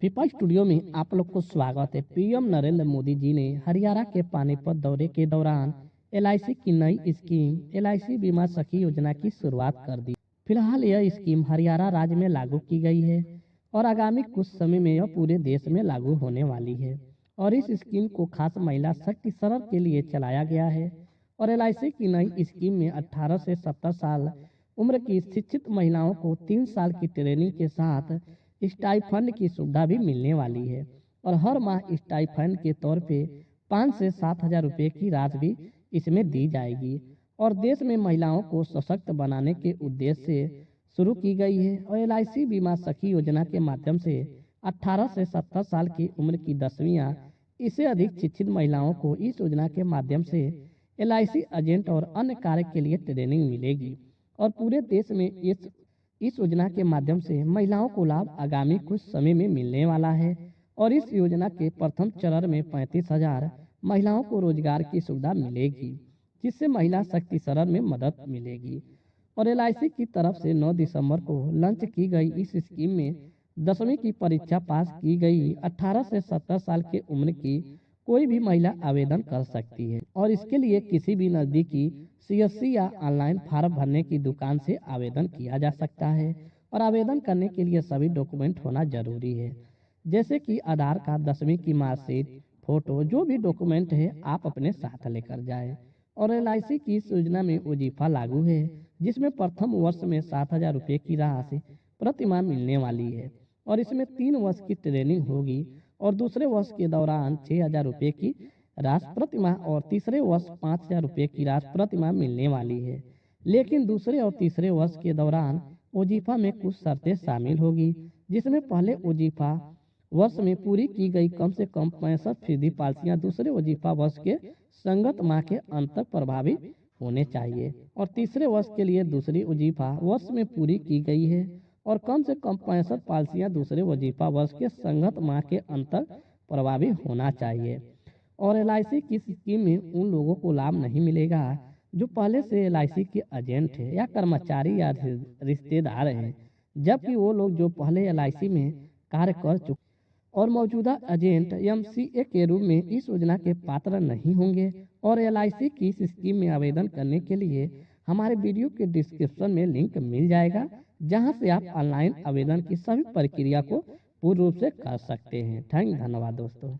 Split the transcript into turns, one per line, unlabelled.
FIFA studio में आप लोग को स्वागत है। पीएम नरेंद्र मोदी जी ने हरियाणा के पानीपत दौरे के दौरान एलआईसी की नई स्कीम एलआईसी बीमा सखी योजना की शुरुआत कर दी। फिलहाल यह स्कीम हरियाणा राज्य में लागू की गई है और आगामी कुछ समय में यह पूरे देश में लागू होने वाली है। और इस स्कीम को खास महिला सशक्तिकरण के लिए चलाया गया है। और एलआईसी की नई स्कीम में 18 से 70 साल उम्र की शिक्षित महिलाओं को 3 साल की ट्रेनिंग के साथ स्टाइफंड की सुविधा भी मिलने वाली है। और हर माह स्टाइफंड के तौर पे 5 से 7 हजार रुपये की राशि भी इसमें दी जाएगी। और देश में महिलाओं को सशक्त बनाने के उद्देश्य से शुरू की गई है। और एलआईसी बीमा सखी योजना के माध्यम से 18 से 70 साल की उम्र की 10वीं इससे अधिक शिक्षित महिलाओं को इस योजना के माध्यम से एलआईसी एजेंट और अन्य कार्य के लिए ट्रेनिंग मिलेगी। और पूरे देश में इस योजना के माध्यम से महिलाओं को लाभ आगामी कुछ समय में मिलने वाला है। और इस योजना के प्रथम चरण में 35,000 महिलाओं को रोजगार की सुविधा मिलेगी, जिससे महिला सशक्तिकरण में मदद मिलेगी। और एलआईसी की तरफ से 9 दिसंबर को लॉन्च की गई इस स्कीम में 10वीं की परीक्षा पास की गई 18 से 70 साल की उम्र की कोई भी महिला आवेदन कर सकती है। और इसके लिए किसी भी नज़दीकी सीएससी या ऑनलाइन फॉर्म भरने की दुकान से आवेदन किया जा सकता है। और आवेदन करने के लिए सभी डॉक्यूमेंट होना जरूरी है, जैसे कि आधार कार्ड, 10वीं की मार्कशीट, फोटो, जो भी डॉक्यूमेंट है आप अपने साथ लेकर जाएं। और एलआईसी की इस योजना में वजीफा लागू है, जिसमें प्रथम वर्ष में 7 हजार रुपये की राशि प्रति माह मिलने वाली है। और इसमें 3 वर्ष की ट्रेनिंग होगी और दूसरे वर्ष के दौरान 6 हजार रुपये की राशि प्रति माह और तीसरे वर्ष 5 हजार रुपये की राशि प्रति माह मिलने वाली है। लेकिन दूसरे और तीसरे वर्ष के दौरान वजीफा में कुछ शर्तें शामिल होगी, जिसमें पहले वजीफा वर्ष में पूरी की गई कम से कम 65% पॉलिसियां दूसरे वजीफा वर्ष के संगत माह के अंत तक प्रभावी होने चाहिए। और तीसरे वर्ष के लिए दूसरी वजीफा वर्ष में पूरी की गई है और कम से कम 65 पॉलिसियां दूसरे वजीफा वर्ष के संगत माह के अंत तक प्रभावी होना चाहिए। और एलआईसी की स्कीम में उन लोगों को लाभ नहीं मिलेगा जो पहले से एलआईसी के एजेंट है या कर्मचारी या रिश्तेदार हैं, जबकि वो लोग जो पहले एलआईसी में कार्य कर चुके और मौजूदा एजेंट एमसीए के रूप में इस योजना के पात्र नहीं होंगे। और एलआईसी की इस स्कीम में आवेदन करने के लिए हमारे वीडियो के डिस्क्रिप्शन में लिंक मिल जाएगा, जहां से आप ऑनलाइन आवेदन की सभी प्रक्रिया को पूर्ण रूप से कर सकते हैं। धन्यवाद दोस्तों।